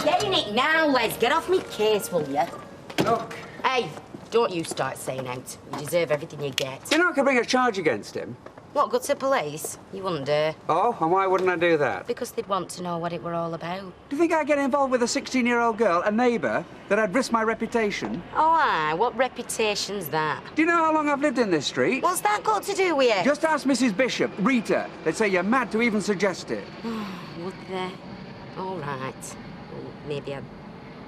getting it now, Les. Get off me case, will you? Look. Hey, don't you start saying out. You deserve everything you get. You know I could bring a charge against him. What, go to police? You wouldn't dare. Oh, and why wouldn't I do that? Because they'd want to know what it were all about. Do you think I'd get involved with a 16-year-old girl, a neighbour, that I'd risk my reputation? Oh, aye. What reputation's that? Do you know how long I've lived in this street? What's that got to do with it? Just ask Mrs. Bishop, Rita. They'd say you're mad to even suggest it. Would they? All right. Well, maybe I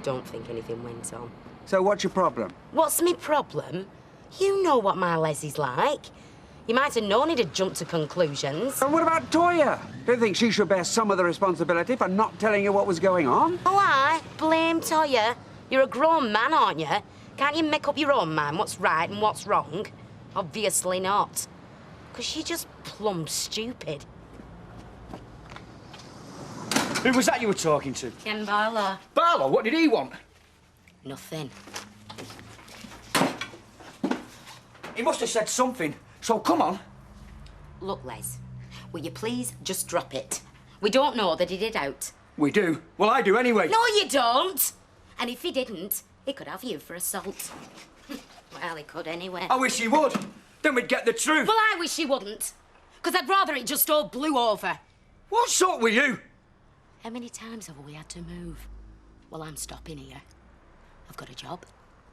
don't think anything went on. So what's your problem? What's me problem? You know what my Les is like. You might have known he'd have jumped to conclusions. And what about Toya? Do you think she should bear some of the responsibility for not telling you what was going on? Oh, aye. Blame Toya. You're a grown man, aren't you? Can't you make up your own mind what's right and what's wrong? Obviously not. Because you're just plumb stupid. Who was that you were talking to? Ken Barlow. Barlow? What did he want? Nothing. He must have said something. So come on. Look, Les, will you please just drop it? We don't know that he did out. We do. Well, I do anyway. No, you don't. And if he didn't, he could have you for assault. Well, he could anyway. I wish he would. Then we'd get the truth. Well, I wish he wouldn't. Because I'd rather it just all blew over. What sort were you? How many times have we had to move? Well, I'm stopping here. I've got a job.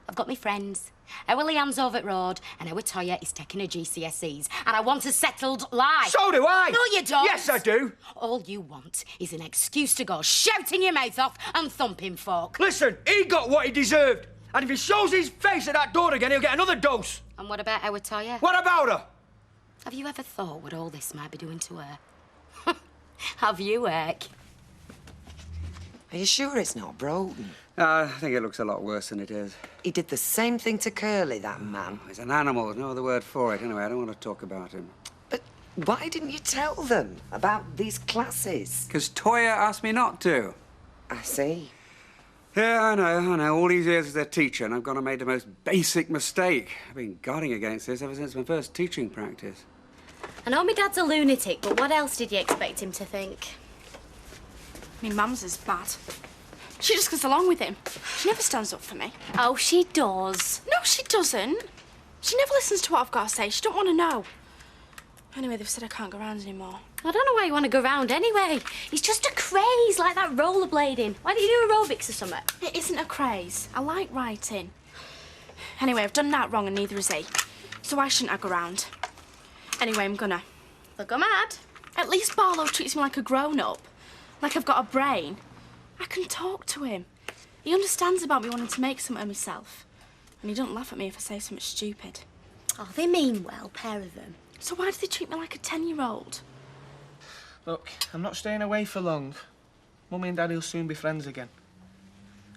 I've got my friends. Our Leanne's over at road, and our Toya is taking her GCSEs, and I want a settled life. So do I. No, you don't. Yes, I do. All you want is an excuse to go shouting your mouth off and thumping folk. Listen, he got what he deserved. And if he shows his face at that door again, he'll get another dose. And what about our Toya? What about her? Have you ever thought what all this might be doing to her? Have you, Eric? Are you sure it's not broken? I think it looks a lot worse than it is. He did the same thing to Curly, that man. He's an animal. There's no other word for it. Anyway, I don't want to talk about him. But why didn't you tell them about these classes? Because Toya asked me not to. I see. Yeah, I know. All these years as a teacher, and I've gone and made the most basic mistake. I've been guarding against this ever since my first teaching practice. I know my dad's a lunatic, but what else did you expect him to think? Me mum's is bad. She just goes along with him. She never stands up for me. Oh, she does. No, she doesn't. She never listens to what I've got to say. She don't want to know. Anyway, they've said I can't go round anymore. I don't know why you want to go round anyway. It's just a craze, like that rollerblading. Why don't you do aerobics or something? It isn't a craze. I like writing. Anyway, I've done that wrong and neither has he. So why shouldn't I go round? Anyway, I'm gonna. They'll go mad. At least Barlow treats me like a grown-up. Like I've got a brain. I can talk to him. He understands about me wanting to make something of myself. And he don't laugh at me if I say something stupid. Oh, they mean well, pair of them. So why do they treat me like a 10-year-old? Look, I'm not staying away for long. Mummy and Daddy will soon be friends again.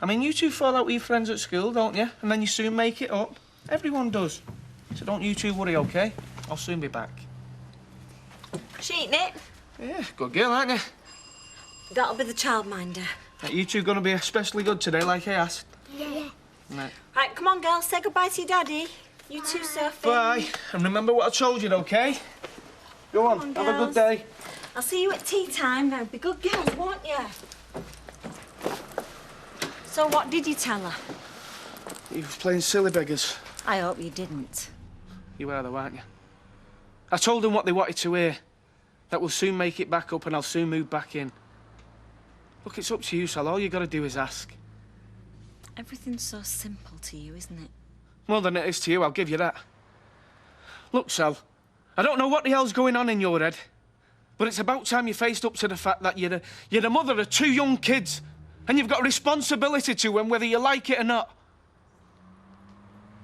I mean, you two fall out with your friends at school, don't you? And then you soon make it up. Everyone does. So don't you two worry, OK? I'll soon be back. She eating it? Yeah, good girl, aren't you? That'll be the childminder. Are you two going to be especially good today, like I asked? Yeah. Right. Right, come on, girls. Say goodbye to your daddy. You too, Sophie. Bye. And remember what I told you, OK? Go on, have a good day. I'll see you at tea time. Now, be good girls, won't you? So what did you tell her? You was playing silly beggars. I hope you didn't. You were, though, weren't you? I told them what they wanted to hear. That we'll soon make it back up and I'll soon move back in. Look, it's up to you, Sal. All you got to do is ask. Everything's so simple to you, isn't it? More than it is to you, I'll give you that. Look, Sal, I don't know what the hell's going on in your head, but it's about time you faced up to the fact that you're the mother of 2 young kids, and you've got a responsibility to them whether you like it or not.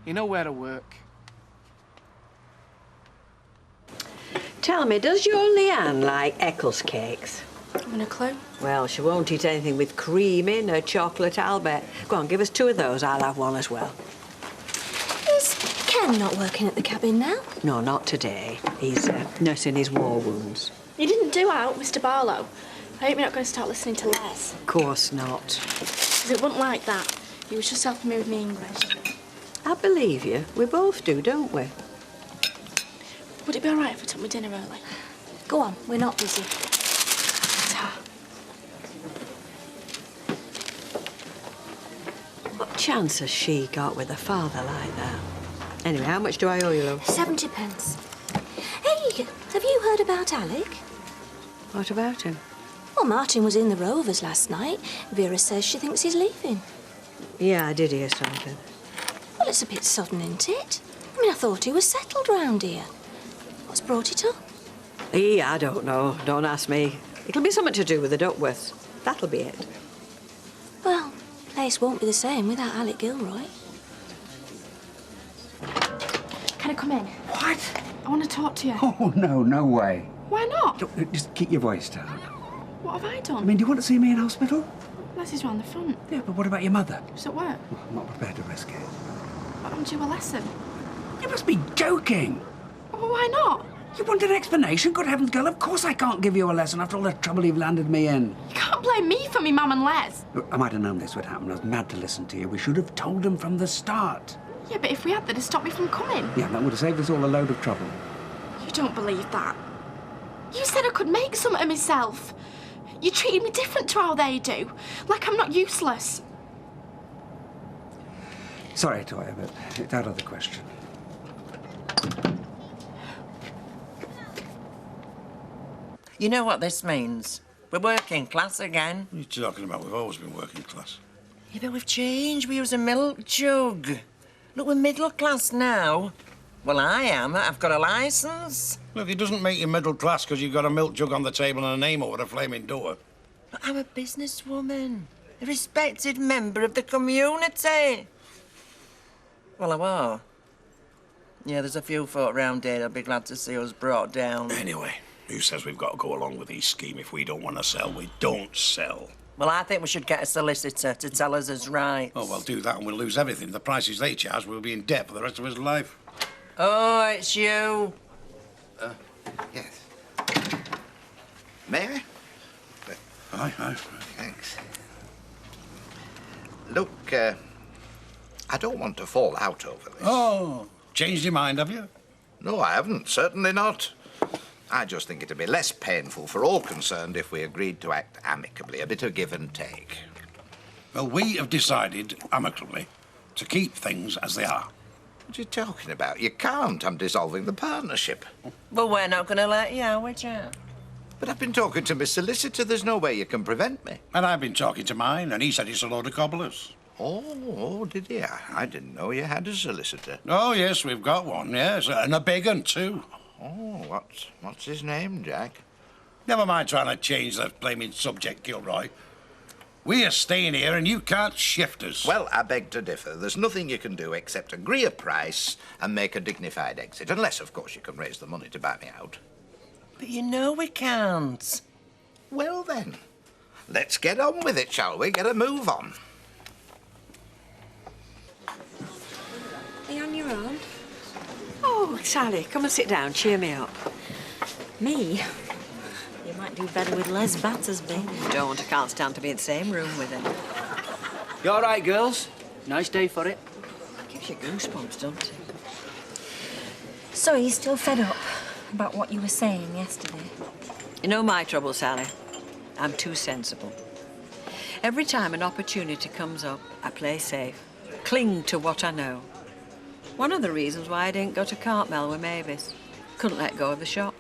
You know where to work. Tell me, does your Leanne like Eccles cakes? Haven't a clue. Well, she won't eat anything with cream in her chocolate, I'll bet. Go on, give us 2 of those. I'll have 1 as well. Is Ken not working at the cabin now? No, not today. He's nursing his war wounds. You didn't do out, Mr. Barlow. I hope you're not going to start listening to Les. Of course not. 'Cause it wasn't like that. He was just helping me with my English. I believe you. We both do, don't we? Would it be all right if I took my dinner early? Go on, we're not busy. Ta. chance has she got with a father like that? Anyway, how much do I owe you, love? 70 pence. Hey, have you heard about Alec? What about him? Well, Martin was in the Rovers last night. Vera says she thinks he's leaving. Yeah, I did hear something. Well, it's a bit sudden, isn't it? I mean, I thought he was settled round here. What's brought it up? I don't know. Don't ask me. It'll be something to do with the Duckworths. That'll be it. Well, the place won't be the same without Alec Gilroy. Can I come in? What? I want to talk to you. Oh, no, no way. Why not? Just keep your voice down. What have I done? I mean, do you want to see me in hospital? Leslie's round the front. Yeah, but what about your mother? She's at work. I'm not prepared to risk it. But I'm due a lesson. You must be joking. Well, why not? You want an explanation? Good heavens, girl, of course I can't give you a lesson after all the trouble you've landed me in. You can't blame me for me mum and Les. Look, I might have known this would happen. I was mad to listen to you. We should have told them from the start. Yeah, but if we had, they'd have stopped me from coming. Yeah, that would have saved us all a load of trouble. You don't believe that. You said I could make something of myself. You treated me different to how they do. Like I'm not useless. Sorry, Toya, but it's out of the question. You know what this means? We're working class again. What are you talking about? We've always been working class. Yeah, but we've changed. We use a milk jug. Look, we're middle class now. Well, I am. I've got a licence. Look, it doesn't make you middle class because you've got a milk jug on the table and a name over a flaming door. But I'm a businesswoman, a respected member of the community. Well, I was. Yeah, there's a few folk round here that'll be glad to see us brought down. Anyway, who says we've got to go along with his scheme? If we don't want to sell, we don't sell. Well, I think we should get a solicitor to tell us his rights. Oh, well, do that and we'll lose everything. The prices they charge, we'll be in debt for the rest of his life. Oh, it's you. Yes. May I? Aye. Thanks. Look, I don't want to fall out over this. Oh, changed your mind, have you? No, I haven't. Certainly not. I just think it'd be less painful for all concerned if we agreed to act amicably, a bit of give and take. Well, we have decided, amicably, to keep things as they are. What are you talking about? You can't. I'm dissolving the partnership. But we're not going to let you, are we, Jack? But I've been talking to my solicitor. There's no way you can prevent me. And I've been talking to mine, and he said it's a load of cobblers. Oh, did he? I didn't know you had a solicitor. Oh, yes, we've got one, yes, and a big one, too. Oh, what's his name, Jack? Never mind trying to change the blaming subject, Gilroy. We are staying here, and you can't shift us. Well, I beg to differ. There's nothing you can do except agree a price and make a dignified exit. Unless, of course, you can raise the money to buy me out. But you know we can't. Well, then, let's get on with it, shall we? Get a move on. Are you on your own? Oh, Sally, come and sit down. Cheer me up. Me? You might do better with Les Battersby. Don't. I can't stand to be in the same room with him. You all right, girls? Nice day for it. Gives you goosebumps, doesn't it? So you're still fed up about what you were saying yesterday? You know my trouble, Sally? I'm too sensible. Every time an opportunity comes up, I play safe. Cling to what I know. One of the reasons why I didn't go to Cartmel with Mavis. Couldn't let go of the shop.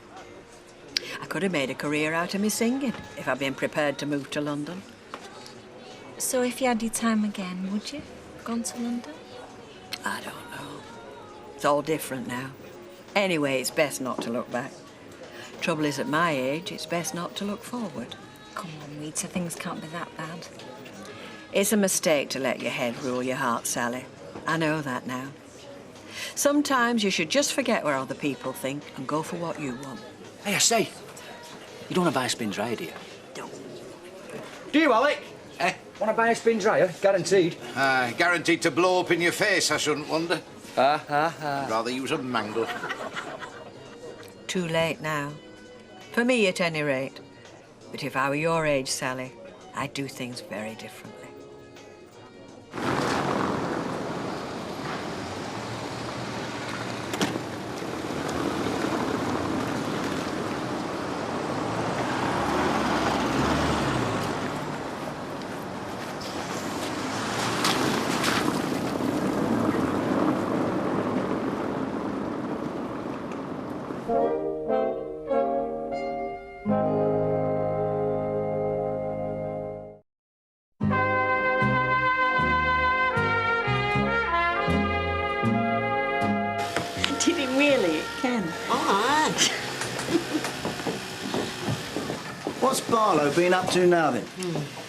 I could have made a career out of me singing if I'd been prepared to move to London. So if you had your time again, would you have gone to London? I don't know. It's all different now. Anyway, it's best not to look back. Trouble is, at my age, it's best not to look forward. Come on, Rita, things can't be that bad. It's a mistake to let your head rule your heart, Sally. I know that now. Sometimes you should just forget what other people think and go for what you want. Hey, I say, you don't want to buy a spin dryer, do you? Don't. Do you, Alec? Want to buy a spin dryer? Guaranteed. Guaranteed to blow up in your face, I shouldn't wonder. Rather use a mangle. Too late now. For me, at any rate. But if I were your age, Sally, I'd do things very differently. Did it really, Ken? All right. What's Barlow been up to now, then?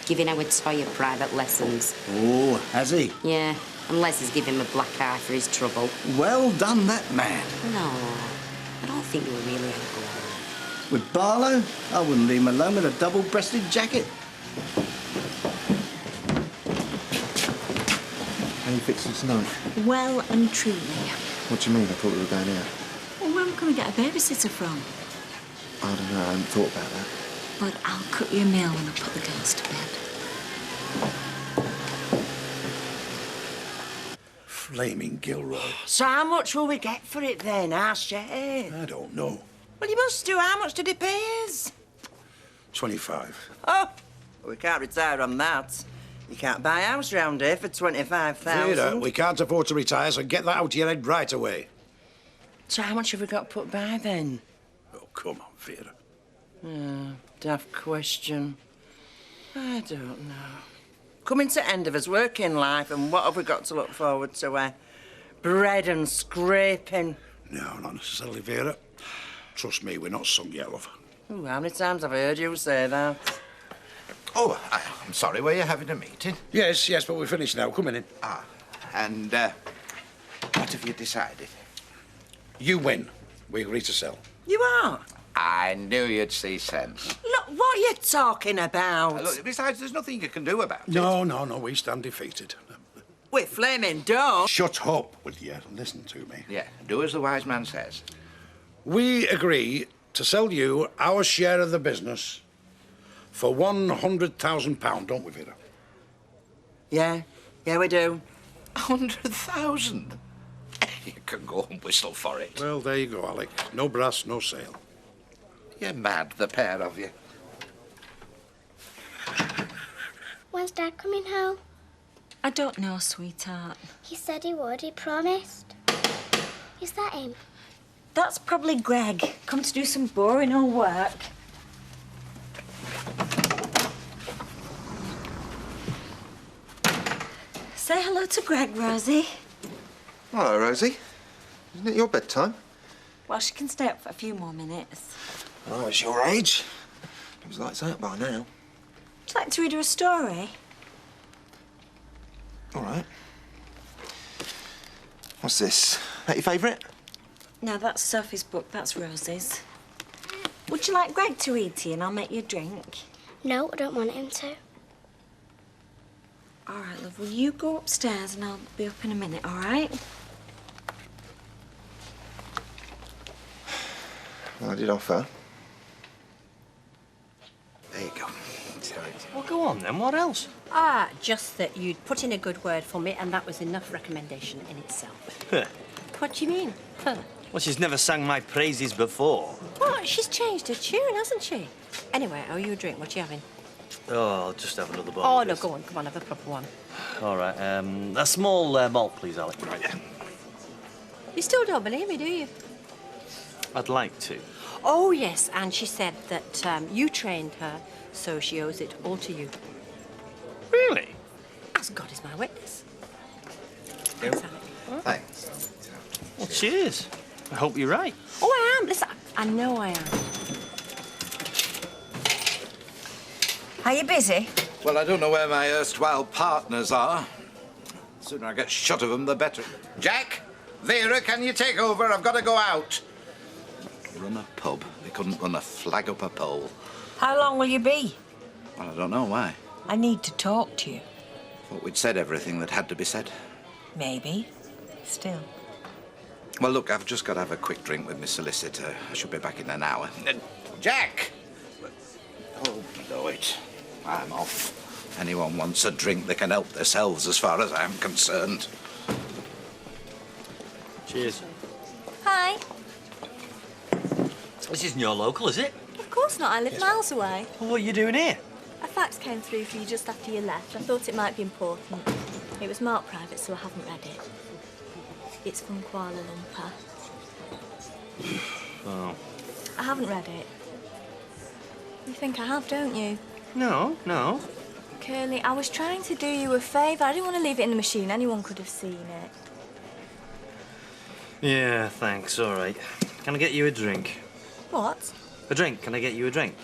Giving Howard Toyah private lessons. Oh, has he? Yeah, unless he's giving him a black eye for his trouble. Well done, that man. No, I don't think they were really going to go on. With Barlow, I wouldn't leave him alone with a double-breasted jacket. How you fixing tonight? Well and truly. What do you mean? I thought we were going out. Well, where am I going to get a babysitter from? I don't know. I hadn't thought about that. But I'll cook you a meal when I put the girls to bed. Flaming Gilroy. So how much will we get for it then, our share? I don't know. Well, you must do. How much did he pay us? 25. Oh, we can't retire on that. You can't buy a house round here for 25,000. Vera, we can't afford to retire, so get that out of your head right away. So how much have we got put by then? Oh, come on, Vera. Daft question. I don't know. Coming to end of us working life, and what have we got to look forward to? Bread and scraping. No, not necessarily, Vera. Trust me, we're not sung yet, love. Ooh, how many times have I heard you say that? Oh, I'm sorry, were you having a meeting? Yes, but we're finished now. Come in. Ah, and what have you decided? You win. We agree to sell. You are? I knew you'd see sense. Look, what are you talking about? Look, besides, there's nothing you can do about it. No, we stand defeated. We're flaming don't. Shut up, will you? Listen to me. Yeah, do as the wise man says. We agree to sell you our share of the business for £100,000, don't we, Vera? Yeah, we do. 100,000? You can go and whistle for it. Well, there you go, Alec. No brass, no sale. You're mad, the pair of you. When's Dad coming home? I don't know, sweetheart. He said he would. He promised. Is that him? That's probably Greg. Come to do some boring old work. Say hello to Greg, Rosie. Hello, Rosie. Isn't it your bedtime? Well, she can stay up for a few more minutes. Oh, it's your age. It was lights out by now. Would you like to read her a story? All right. What's this? That your favourite? No, that's Sophie's book. That's Rosie's. Would you like Greg to read to you and I'll make you a drink? No, I don't want him to. All right, love. Well, you go upstairs and I'll be up in a minute, all right? I did offer. There you go. Well, go on then. What else? Just that you'd put in a good word for me, and that was enough recommendation in itself. What do you mean? Well, she's never sang my praises before. What? She's changed her tune, hasn't she? Anyway, I owe you a drink. What you having? Oh, I'll just have another bottle. Oh, of no, this. go on, have a proper one. All right. A small malt, please, Alec. Right, yeah. You still don't believe me, do you? I'd like to. Oh, yes, and she said that you trained her, so she owes it all to you. Really? As God is my witness. Thanks, Alec. Thanks. Well, cheers. I hope you're right. Oh, I am. Listen, I know I am. Are you busy? Well, I don't know where my erstwhile partners are. The sooner I get shut of them, the better. Jack, Vera, can you take over? I've got to go out. Run a pub. They couldn't run a flag up a pole. How long will you be? Well, I don't know why. I need to talk to you. Thought we'd said everything that had to be said. Maybe. Still. Well, look, I've just got to have a quick drink with my solicitor. I should be back in an hour. Jack! Oh, blow it. I'm off. Anyone wants a drink, they can help themselves as far as I'm concerned. Cheers. Hi. This isn't your local, is it? Of course not. I live miles away. Well, what are you doing here? A fax came through for you just after you left. I thought it might be important. It was marked private, so I haven't read it. It's from Kuala Lumpur. Oh. I haven't read it. You think I have, don't you? No, no. Curly, I was trying to do you a favour. I didn't want to leave it in the machine. Anyone could have seen it. Yeah, thanks, all right. Can I get you a drink? What? A drink? Can I get you a drink?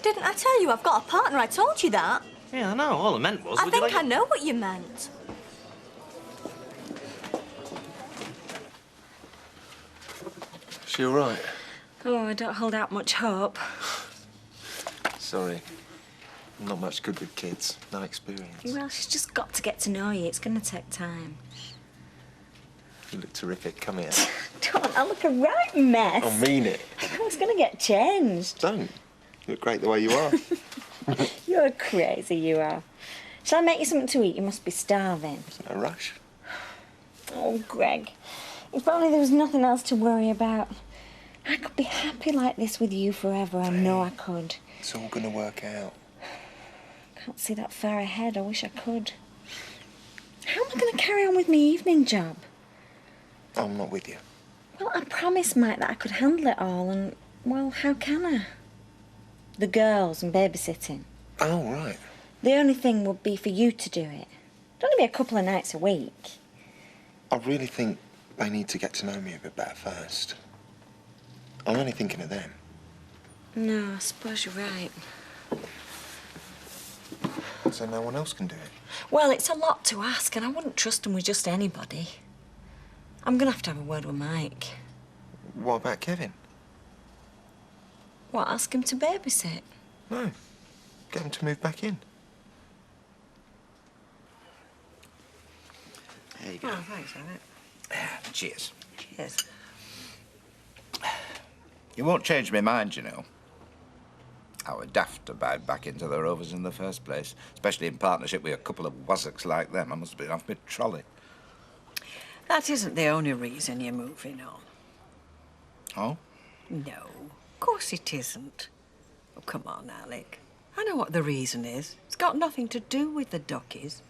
Didn't I tell you I've got a partner? I told you that. Yeah, I know. All I meant was... I would you think like I know what you meant. She all right? Oh, I don't hold out much hope. Sorry. I'm not much good with kids. No experience. Well, she's just got to get to know you. It's going to take time. You look terrific. Come here. Don't, I look a right mess. I mean it. I was going to get changed. Don't. You look great the way you are. You're crazy, you are. Shall I make you something to eat? You must be starving. No rush. Oh, Greg. If only there was nothing else to worry about. I could be happy like this with you forever. I know I could. It's all going to work out. Can't see that far ahead. I wish I could. How am I going to carry on with my evening job? I'm not with you. Well, I promised Mike that I could handle it all, and, well, how can I? The girls and babysitting. Oh, right. The only thing would be for you to do it. It'd only be a couple of nights a week. I really think they need to get to know me a bit better first. I'm only thinking of them. No, I suppose you're right. So no one else can do it? Well, it's a lot to ask, and I wouldn't trust him with just anybody. I'm going to have a word with Mike. What about Kevin? What, ask him to babysit? No. Get him to move back in. There you go. Oh, thanks, Alec. Cheers. Cheers. You won't change my mind, you know. I were daft to buy back into the Rovers in the first place, especially in partnership with a couple of wazzocks like them. I must have been off my trolley. That isn't the only reason you're moving on. Oh? No, of course it isn't. Oh, come on, Alec. I know what the reason is. It's got nothing to do with the duckies.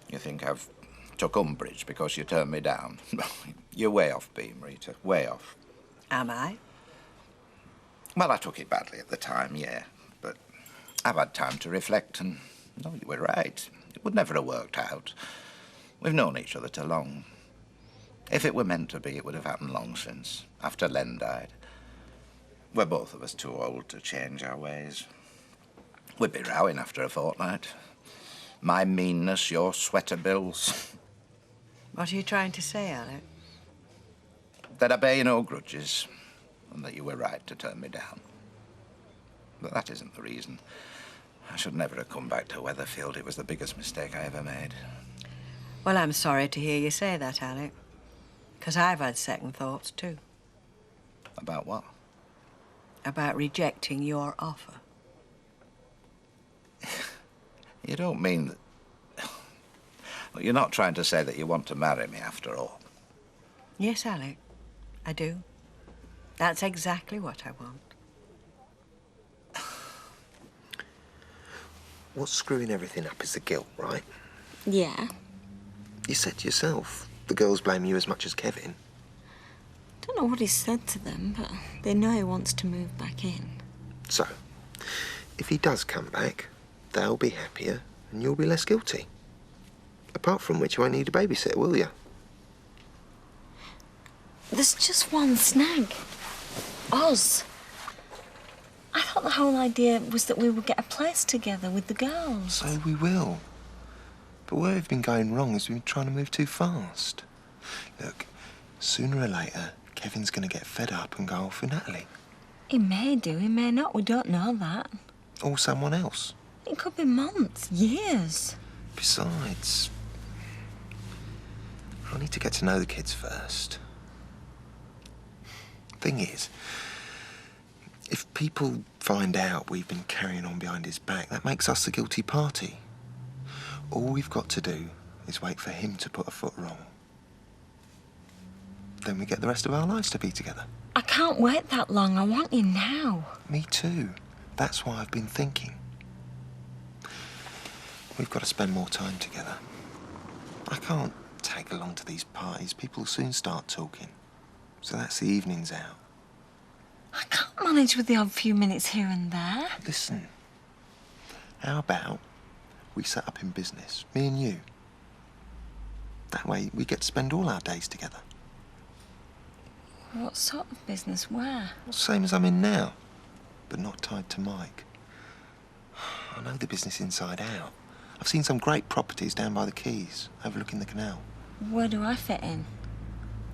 You think I've took umbrage because you turned me down? You're way off beam, Rita. Way off. Am I? Well, I took it badly at the time, yeah. But I've had time to reflect, and no, you were right. It would never have worked out. We've known each other too long. If it were meant to be, it would have happened long since, after Len died. We're both of us too old to change our ways. We'd be rowing after a fortnight. My meanness, your sweater bills. What are you trying to say, Alec? That I bear you no grudges, and that you were right to turn me down. But that isn't the reason. I should never have come back to Weatherfield. It was the biggest mistake I ever made. Well, I'm sorry to hear you say that, Alec. Because I've had second thoughts, too. About what? About rejecting your offer. You don't mean that... Well, you're not trying to say that you want to marry me after all. Yes, Alec, I do. That's exactly what I want. What's screwing everything up is the guilt, right? Yeah. You said yourself, the girls blame you as much as Kevin. Don't know what he said to them, but they know he wants to move back in. So, if he does come back, they'll be happier and you'll be less guilty. Apart from which, you won't need a babysitter, will you? There's just one snag. Oz. I thought the whole idea was that we would get a place together with the girls. So we will. But where we've been going wrong is we've been trying to move too fast. Look, sooner or later, Kevin's going to get fed up and go off with Natalie. He may do, he may not. We don't know that. Or someone else. It could be months, years. Besides, I need to get to know the kids first. Thing is, if people find out we've been carrying on behind his back, that makes us the guilty party. All we've got to do is wait for him to put a foot wrong. Then we get the rest of our lives to be together. I can't wait that long. I want you now. Me too. That's why I've been thinking. We've got to spend more time together. I can't tag along to these parties. People soon start talking. So that's the evenings out. I can't manage with the odd few minutes here and there. Listen, how about we set up in business, me and you? That way we get to spend all our days together. What sort of business? Where? Same as I'm in now, but not tied to Mike. I know the business inside out. I've seen some great properties down by the quays, overlooking the canal. Where do I fit in?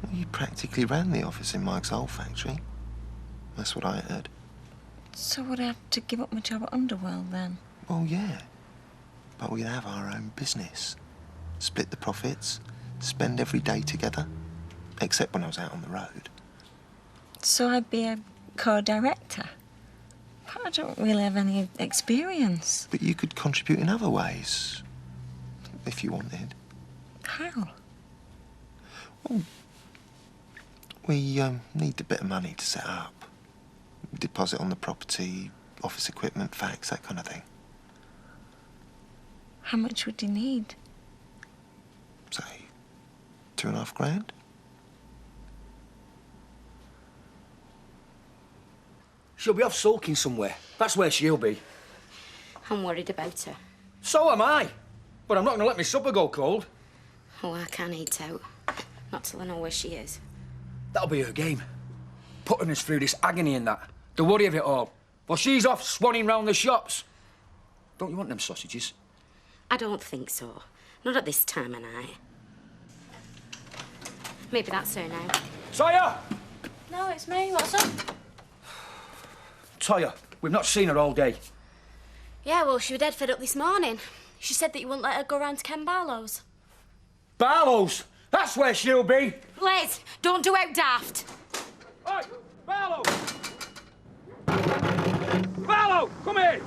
Well, you practically ran the office in Mike's old factory. That's what I heard. So would I have to give up my job at Underworld then? Well, yeah. But we'd have our own business. Split the profits, spend every day together. Except when I was out on the road. So I'd be a co-director? But I don't really have any experience. But you could contribute in other ways. If you wanted. How? Well, we need a bit of money to set up. Deposit on the property, office equipment, fax, that kind of thing. How much would you need? Say, $2,500? She'll be off sulking somewhere. That's where she'll be. I'm worried about her. So am I. But I'm not going to let my supper go cold. Oh, I can't eat out. Not till I know where she is. That'll be her game. Putting us through this agony and that. The worry of it all. Well, she's off swanning round the shops. Don't you want them sausages? I don't think so. Not at this time of night. Maybe that's her now. Toya! No, it's me. What's up? Toya, we've not seen her all day. Yeah, well, she was dead fed up this morning. She said that you wouldn't let her go round to Ken Barlow's. Barlow's? That's where she'll be. Les, don't do out daft. Hey, Barlow! Barlow, come here!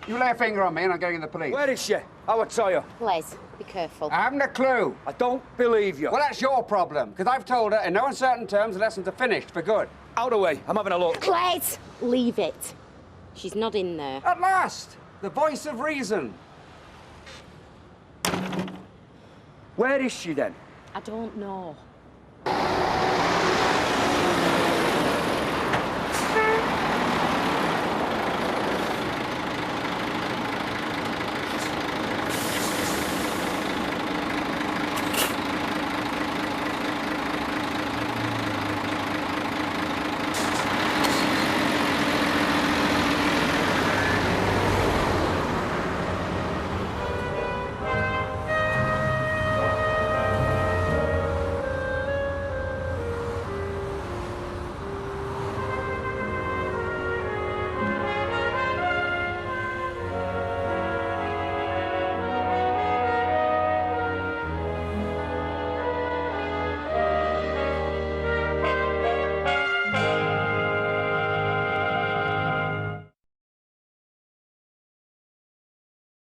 You lay a finger on me and I'm going to the police. Where is she? Our Toya. Les, be careful. I haven't a clue. I don't believe you. Well, that's your problem, because I've told her in no uncertain terms the lessons are finished for good. Out of the way. I'm having a look. Les, leave it. She's not in there. At last! The voice of reason. Where is she then? I don't know.